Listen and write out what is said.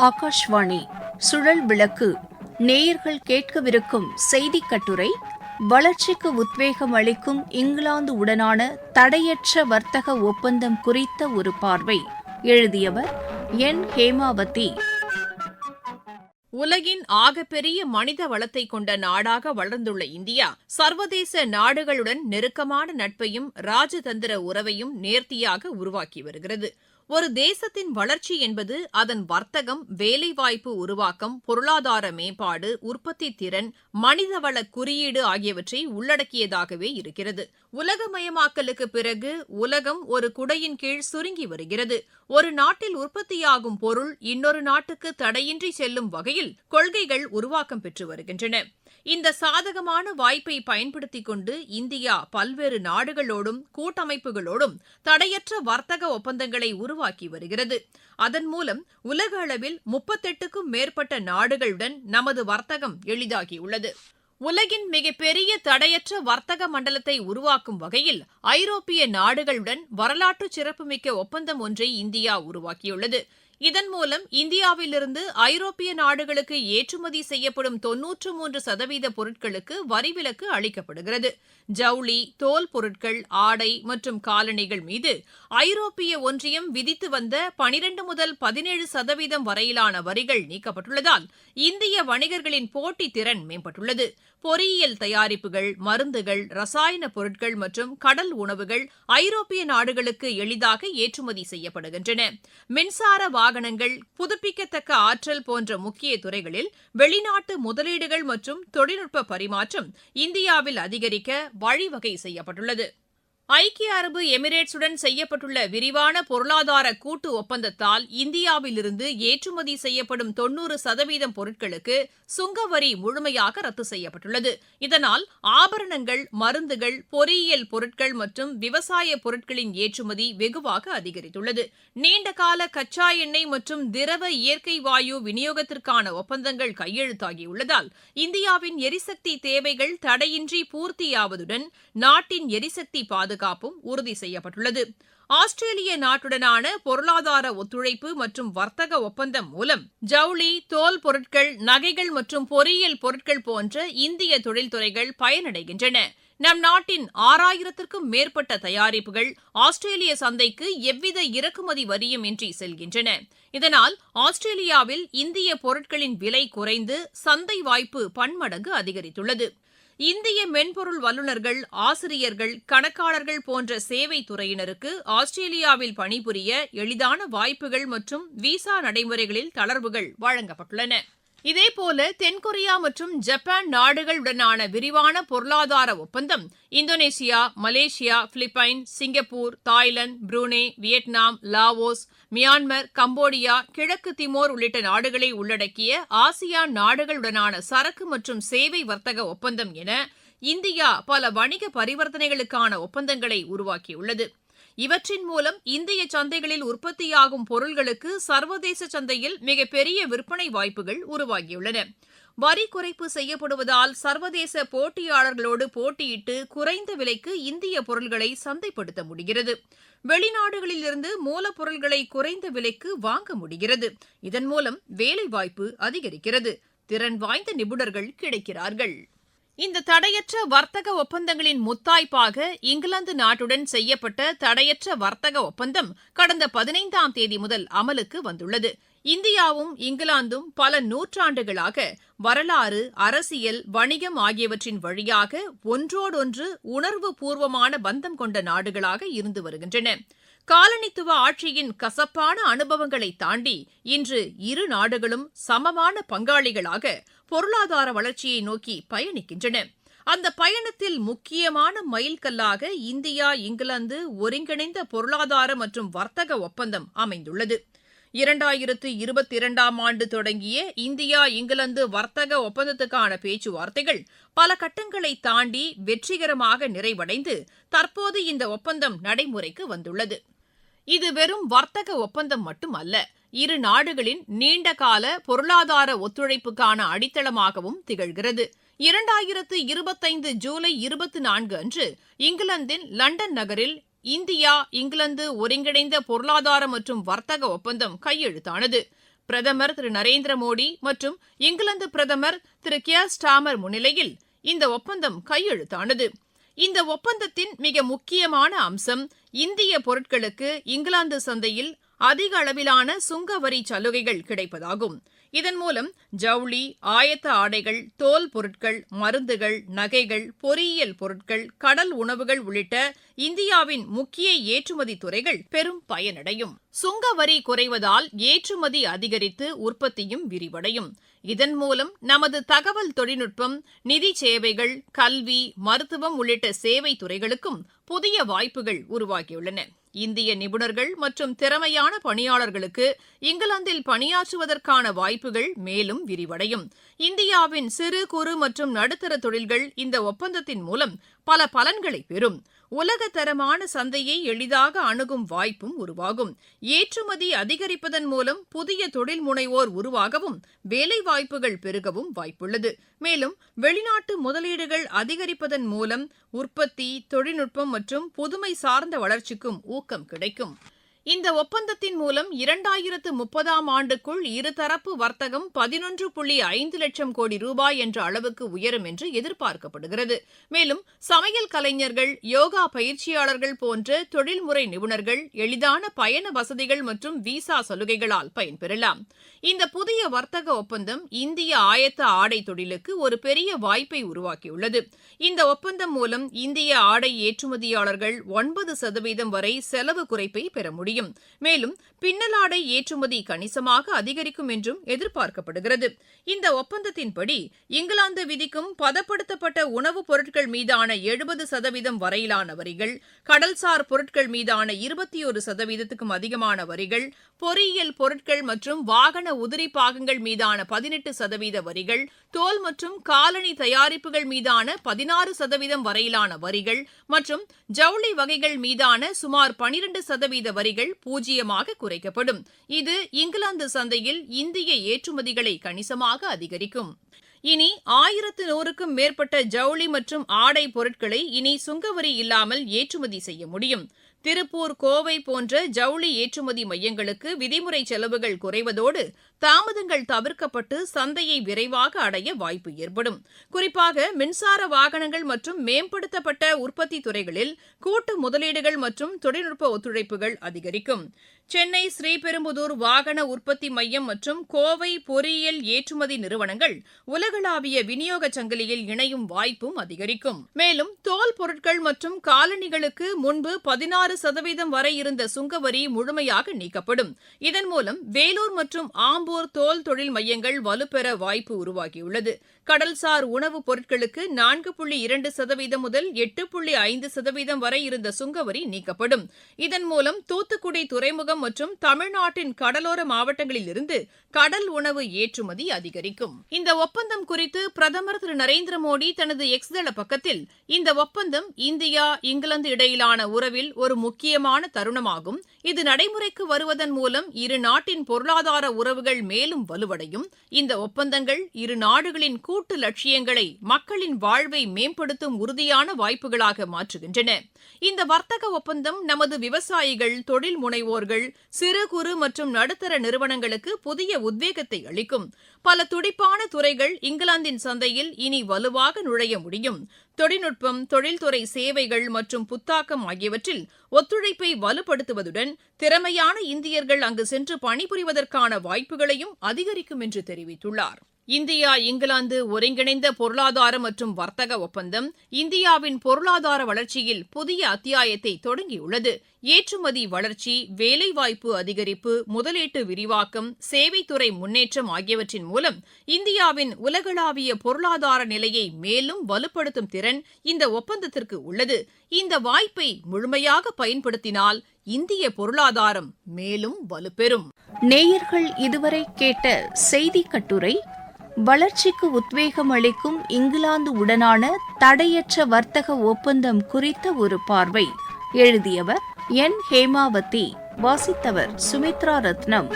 ஆகாஷ்வாணி சுழல் விளக்கு. நேயர்கள் கேட்கவிருக்கும் செய்திக் கட்டுரை வளர்ச்சிக்கு உத்வேகம் அளிக்கும் இங்கிலாந்து உடனான தடையற்ற வர்த்தக ஒப்பந்தம் குறித்த ஒரு பார்வை. எழுதியவர் என். ஹேமாவதி. உலகின் ஆகப்பெரிய மனித வளத்தை கொண்ட நாடாக வளர்ந்துள்ள இந்தியா சர்வதேச நாடுகளுடன் நெருக்கமான நட்பையும் ராஜதந்திர உறவையும் நேர்த்தியாக உருவாக்கி வருகிறது. ஒரு தேசத்தின் வளர்ச்சி என்பது அதன் வர்த்தகம், வேலைவாய்ப்பு உருவாக்கம், பொருளாதார மேம்பாடு, உற்பத்தி திறன், மனிதவள குறியீடு ஆகியவற்றை உள்ளடக்கியதாகவே இருக்கிறது. உலகமயமாக்கலுக்கு பிறகு உலகம் ஒரு குடையின் கீழ் சுருங்கி வருகிறது. ஒரு நாட்டில் உற்பத்தியாகும் பொருள் இன்னொரு நாட்டுக்கு தடையின்றி செல்லும் வகையில் கொள்கைகள் உருவாக்கம் பெற்று வருகின்றன. இந்த சாதகமான வாய்ப்பை பயன்படுத்திக் கொண்டு இந்தியா பல்வேறு நாடுகளோடும் கூட்டமைப்புகளோடும் தடையற்ற வர்த்தக ஒப்பந்தங்களை உருவாக்கி வருகிறது. அதன் மூலம் உலக அளவில் 38க்கும் மேற்பட்ட நாடுகளுடன் நமது வர்த்தகம் எளிதாகியுள்ளது. உலகின் மிகப்பெரிய தடையற்ற வர்த்தக மண்டலத்தை உருவாக்கும் வகையில் ஐரோப்பிய நாடுகளுடன் வரலாற்று சிறப்புமிக்க ஒப்பந்தம் ஒன்றை இந்தியா உருவாக்கியுள்ளது. இதன் மூலம் இந்தியாவிலிருந்து ஐரோப்பிய நாடுகளுக்கு ஏற்றுமதி செய்யப்படும் 93% பொருட்களுக்கு வரிவிலக்கு அளிக்கப்படுகிறது. ஜவுளி, தோல் பொருட்கள், ஆடை மற்றும் காலணிகள் மீது ஐரோப்பிய ஒன்றியம் விதித்து வந்த 12 முதல் 17% வரையிலான வரிகள் நீக்கப்பட்டுள்ளதால் இந்திய வணிகர்களின் போட்டி திறன் மேம்பட்டுள்ளது. பொறியியல் தயாரிப்புகள், மருந்துகள், ரசாயன பொருட்கள் மற்றும் கடல் உணவுகள் ஐரோப்பிய நாடுகளுக்கு எளிதாக ஏற்றுமதி செய்யப்படுகின்றன. மின்சார வாகனங்கள், புதுப்பிக்கத்தக்க ஆற்றல் போன்ற முக்கிய துறைகளில் வெளிநாட்டு முதலீடுகள் மற்றும் தொழில்நுட்ப பரிமாற்றம் இந்தியாவில் அதிகரிக்க வழிவகை செய்யப்பட்டுள்ளது. ஐக்கிய அரபு எமிரேட்ஸுடன் செய்யப்பட்டுள்ள விரிவான பொருளாதார கூட்டு ஒப்பந்தத்தால் இந்தியாவிலிருந்து ஏற்றுமதி செய்யப்படும் 90% பொருட்களுக்கு சுங்கவரி முழுமையாக ரத்து செய்யப்பட்டுள்ளது. இதனால் ஆபரணங்கள், மருந்துகள், பொறியியல் பொருட்கள் மற்றும் விவசாய பொருட்களின் ஏற்றுமதி வெகுவாக அதிகரித்துள்ளது. நீண்டகால கச்சா எண்ணெய் மற்றும் திரவ இயற்கை வாயு விநியோகத்திற்கான ஒப்பந்தங்கள் கையெழுத்தாகியுள்ளதால் இந்தியாவின் எரிசக்தி தேவைகள் தடையின்றி பூர்த்தியாவதுடன் நாட்டின் எரிசக்தி பாதுகாப்பும் உறுதி செய்யப்பட்டுள்ளது. ஆஸ்திரேலிய நாட்டுடனான பொருளாதார ஒத்துழைப்பு மற்றும் வர்த்தக ஒப்பந்தம் மூலம் ஜவுளி, தோல் பொருட்கள், நகைகள் மற்றும் பொறியியல் பொருட்கள் போன்ற இந்திய தொழில்துறைகள் பயனடைகின்றன. நம் நாட்டின் 6000க்கும் மேற்பட்ட தயாரிப்புகள் ஆஸ்திரேலிய சந்தைக்கு எவ்வித இறக்குமதி வரியும் இன்றி செல்கின்றன. இதனால் ஆஸ்திரேலியாவில் இந்திய பொருட்களின் விலை குறைந்து சந்தை வாய்ப்பு பன்மடங்கு அதிகரித்துள்ளது. இந்திய மென்பொருள் வல்லுநர்கள், ஆசிரியர்கள், கணக்காளர்கள் போன்ற சேவை துறையினருக்கு ஆஸ்திரேலியாவில் பணிபுரிய எளிதான வாய்ப்புகள் மற்றும் விசா நடைமுறைகளில் தளர்வுகள் வழங்கப்பட்டுள்ளன. இதேபோல தென்கொரியா மற்றும் ஜப்பான் நாடுகளுடனான விரிவான பொருளாதார ஒப்பந்தம் Indonesia, Malaysia, Philippines, Singapore, Thailand, Brunei, Vietnam, Laos, Myanmar, Cambodia, கிழக்கு திமோர் உள்ளிட்ட நாடுகளை உள்ளடக்கிய ஆசியான் நாடுகளுடனான சரக்கு மற்றும் சேவை வர்த்தக ஒப்பந்தம் என இந்தியா பல வணிக பரிவர்த்தனைகளுக்கான ஒப்பந்தங்களை உருவாக்கியுள்ளது. இவற்றின் மூலம் இந்திய சந்தைகளில் உற்பத்தியாகும் பொருள்களுக்கு சர்வதேச சந்தையில் மிகப்பெரிய விற்பனை வாய்ப்புகள் உருவாகியுள்ளன. வரி குறைப்பு செய்யப்படுவதால் சர்வதேச போட்டியாளர்களோடு போட்டியிட்டு குறைந்த விலைக்கு இந்திய பொருள்களை சந்தைப்படுத்த முடிகிறது. வெளிநாடுகளிலிருந்து மூலப்பொருள்களை குறைந்த விலைக்கு வாங்க முடிகிறது. இதன் மூலம் வேலைவாய்ப்பு அதிகரிக்கிறது. திறன் வாய்ந்த நிபுணர்கள் கிடைக்கிறார்கள். இந்த தடையற்ற வர்த்தக ஒப்பந்தங்களின் முத்தாய்ப்பாக இங்கிலாந்து நாட்டுடன் செய்யப்பட்ட தடையற்ற வர்த்தக ஒப்பந்தம் கடந்த 15ஆம் தேதி முதல் அமலுக்கு வந்துள்ளது. இந்தியாவும் இங்கிலாந்தும் பல நூற்றாண்டுகளாக வரலாறு, அரசியல், வணிகம் ஆகியவற்றின் வழியாக ஒன்றோடொன்று உணர்வு பூர்வமான பந்தம் கொண்ட நாடுகளாக இருந்து வருகின்றன. காலனித்துவ ஆட்சியின் கசப்பான அனுபவங்களை தாண்டி இன்று இரு நாடுகளும் சமமான பங்காளிகளாக பொருளாதார வளர்ச்சியை நோக்கி பயணிக்கின்றன. அந்த பயணத்தில் முக்கியமான மைல்கல்லாக இந்தியா இங்கிலாந்து ஒருங்கிணைந்த பொருளாதார மற்றும் வர்த்தக ஒப்பந்தம் அமைந்துள்ளது. 2022ஆம் ஆண்டு தொடங்கிய இந்தியா இங்கிலாந்து வர்த்தக ஒப்பந்தத்துக்கான பேச்சுவார்த்தைகள் பல கட்டங்களை தாண்டி வெற்றிகரமாக நிறைவடைந்து தற்போது இந்த ஒப்பந்தம் நடைமுறைக்கு வந்துள்ளது. இது வெறும் வர்த்தக ஒப்பந்தம் மட்டுமல்ல, இரு நாடுகளின் நீண்டகால பொருளாதார ஒத்துழைப்புக்கான அடித்தளமாகவும் திகழ்கிறது. 2025 ஜூலை 24 அன்று இங்கிலாந்தின் லண்டன் நகரில் இந்தியா இங்கிலாந்து ஒருங்கிணைந்த பொருளாதார மற்றும் வர்த்தக ஒப்பந்தம் கையெழுத்தானது. பிரதமர் திரு நரேந்திர மோடி மற்றும் இங்கிலாந்து பிரதமர் திரு கியர் ஸ்டாமர் முன்னிலையில் இந்த ஒப்பந்தம் கையெழுத்தானது. இந்த ஒப்பந்தத்தின் மிக முக்கியமான அம்சம் இந்திய பொருட்களுக்கு இங்கிலாந்து சந்தையில் அதிக அளவிலான சுங்க வரி சலுகைகள் கிடைப்பதாகும். இதன் மூலம் ஜவுளி, ஆயத்த ஆடைகள், தோல் பொருட்கள், மருந்துகள், நகைகள், பொறியியல் பொருட்கள், கடல் உணவுகள் உள்ளிட்ட இந்தியாவின் முக்கிய ஏற்றுமதி துறைகள் பெரும் பயனடையும். சுங்க வரி குறைவதால் ஏற்றுமதி அதிகரித்து உற்பத்தியும் விரிவடையும். இதன் மூலம் நமது தகவல் தொழில்நுட்பம், நிதி சேவைகள், கல்வி, மருத்துவம் உள்ளிட்ட சேவை துறைகளுக்கும் புதிய வாய்ப்புகள் உருவாகியுள்ளன. இந்திய நிபுணர்கள் மற்றும் திறமையான பணியாளர்களுக்கு இங்கிலாந்தில் பணியாற்றுவதற்கான வாய்ப்புகள் மேலும் விரிவடையும். இந்தியாவின் சிறு குறு மற்றும் நடுத்தர தொழில்கள் இந்த ஒப்பந்தத்தின் மூலம் பல பலன்களை பெறும். உலகத்தரமான சந்தையை எளிதாக அணுகும் வாய்ப்பும் உருவாகும். ஏற்றுமதி அதிகரிப்பதன் மூலம் புதிய தொழில் முனைவோர் உருவாகவும் வேலைவாய்ப்புகள் பெருகவும் வாய்ப்புள்ளது. மேலும் வெளிநாட்டு முதலீடுகள் அதிகரிப்பதன் மூலம் உற்பத்தி, தொழில்நுட்பம் மற்றும் புதுமை சார்ந்த வளர்ச்சிக்கும் ஊக்கம் கிடைக்கும். இந்த ஒப்பந்தத்தின் மூலம் 2030ஆம் ஆண்டுக்குள் இருதரப்பு வர்த்தகம் 11.5 லட்சம் கோடி ரூபாய் என்ற அளவுக்கு உயரும் என்று எதிர்பார்க்கப்படுகிறது. மேலும் சமையல் கலைஞர்கள், யோகா பயிற்சியாளர்கள் போன்ற தொழில்முறை நிபுணர்கள் எளிதான பயண வசதிகள் மற்றும் விசா சலுகைகளால் பயன்பெறலாம். இந்த புதிய வர்த்தக ஒப்பந்தம் இந்திய ஆயத்த ஆடை தொழிலுக்கு ஒரு பெரிய வாய்ப்பை உருவாக்கியுள்ளது. இந்த ஒப்பந்தம் மூலம் இந்திய ஆடை ஏற்றுமதியாளர்கள் 9% வரை செலவு குறைப்பை பெற முடியும். மேலும் பின்னலாடை ஏற்றுமதி கணிசமாக அதிகரிக்கும் என்றும் எதிர்பார்க்கப்படுகிறது. இந்த ஒப்பந்தத்தின்படி இங்கிலாந்து விதிக்கும் பதப்படுத்தப்பட்ட உணவுப் பொருட்கள் மீதான 70% வரையிலான வரிகள், கடல்சார் பொருட்கள் மீதான 21%க்கும் அதிகமான வரிகள், பொறியியல் பொருட்கள் மற்றும் வாகன உதிரி பாகங்கள் மீதான 18% வரிகள், தோல் மற்றும் காலணி தயாரிப்புகள் மீதான 16% வரையிலான வரிகள் மற்றும் ஜவுளி வகைகள் மீதான சுமார் 12% வரிகள் பூஜ்ஜியமாக குறைக்கப்படும். இது இங்கிலாந்து சந்தையில் இந்திய ஏற்றுமதிகளை கணிசமாக அதிகரிக்கும். இனி 1100க்கும் மேற்பட்ட ஜவுளி மற்றும் ஆடை பொருட்களை இனி சுங்கவரி இல்லாமல் ஏற்றுமதி செய்ய முடியும். திருப்பூர், கோவை போன்ற ஜவுளி ஏற்றுமதி மையங்களுக்கு விதிமுறை செலவுகள் குறைவதோடு தாமதங்கள் தவிர்க்கப்பட்டு சந்தையை விரைவாக அடைய வாய்ப்பு ஏற்படும். குறிப்பாக மின்சார வாகனங்கள் மற்றும் மேம்படுத்தப்பட்ட உற்பத்தி துறைகளில் கூட்டு முதலீடுகள் மற்றும் தொழில்நுட்ப ஒத்துழைப்புகள் அதிகரிக்கும். சென்னை ஸ்ரீபெரும்புதூர் வாகன உற்பத்தி மையம் மற்றும் கோவை பொறியியல் ஏற்றுமதி நிறுவனங்கள் உலகளாவிய விநியோக சங்கிலியில் இணையும் வாய்ப்பும் அதிகரிக்கும். மேலும் தோல் பொருட்கள் மற்றும் காலணிகளுக்கு முன்பு 16% வரை இருந்த சுங்கவரி முழுமையாக நீக்கப்படும். இதன் மூலம் வேலூர் மற்றும் ஆம்பூர் தோல் தொழில் மையங்கள் வலுப்பெற வாய்ப்பு உருவாகியுள்ளது. கடல்சார் உணவுப் பொருட்களுக்கு 4.2% முதல் 8.5% வரை இருந்த சுங்கவரி நீக்கப்படும். இதன் மூலம் தூத்துக்குடி துறைமுகம் மற்றும் தமிழ்நாட்டின் கடலோர மாவட்டங்களில் இருந்து கடல் உணவு ஏற்றுமதி அதிகரிக்கும். இந்த ஒப்பந்தம் குறித்து பிரதமர் திரு நரேந்திர மோடி தனது எக்ஸ் தள பக்கத்தில், இந்த ஒப்பந்தம் இந்தியா, இங்கிலாந்து இடையிலான உறவில் ஒரு முக்கியமான தருணமாகும். இது நடைமுறைக்கு வருவதன் மூலம் இரு நாட்டின் பொருளாதார உறவுகள் மேலும் வலுவடையும். இந்த ஒப்பந்தங்கள் இரு நாடுகளின் கூட்டு லட்சியங்களை, மக்களின் வாழ்வை மேம்படுத்தும் உறுதியான வாய்ப்புகளாக மாற்றுகின்றன. இந்த வர்த்தக ஒப்பந்தம் நமது விவசாயிகள், தொழில் முனைவோர்கள், சிறு குறு மற்றும் நடுத்தர நிறுவனங்களுக்கு புதிய உத்வேகத்தை அளிக்கும். பல துடிப்பான துறைகள் இங்கிலாந்தின் சந்தையில் இனி வலுவாக நுழைய முடியும். தொழில்நுட்பம், தொழில்துறை சேவைகள் மற்றும் புத்தாக்கம் ஆகியவற்றில் ஒத்துழைப்பை வலுப்படுத்துவதுடன் திறமையான இந்தியர்கள் அங்கு சென்று பணிபுரிவதற்கான வாய்ப்புகளையும் அதிகரிக்கும் என்று தெரிவித்துள்ளார். இந்தியா, இங்கிலாந்து ஒருங்கிணைந்த பொருளாதார மற்றும் வர்த்தக ஒப்பந்தம் இந்தியாவின் பொருளாதார வளர்ச்சியில் புதிய அத்தியாயத்தை தொடங்கியுள்ளது. ஏற்றுமதி வளர்ச்சி, வேலைவாய்ப்பு அதிகரிப்பு, முதலீட்டு விரிவாக்கம், சேவைத்துறை முன்னேற்றம் ஆகியவற்றின் மூலம் இந்தியாவின் உலகளாவிய பொருளாதார நிலையை மேலும் வலுப்படுத்தும் திறன் இந்த ஒப்பந்தத்திற்கு உள்ளது. இந்த வாய்ப்பை முழுமையாக பயன்படுத்தினால் இந்திய பொருளாதாரம் மேலும் வலுப்பெறும். நேயர்கள் இதுவரை கேட்ட செய்தி கட்டுரை வளர்ச்சிக்கு உத்வேகம் அளிக்கும் இங்கிலாந்து உடனான தடையற்ற வர்த்தக ஒப்பந்தம் குறித்த ஒரு பார்வை. எழுதியவர் என். ஹேமாவதி. வாசித்தவர் சுமித்ரா ரத்னம்.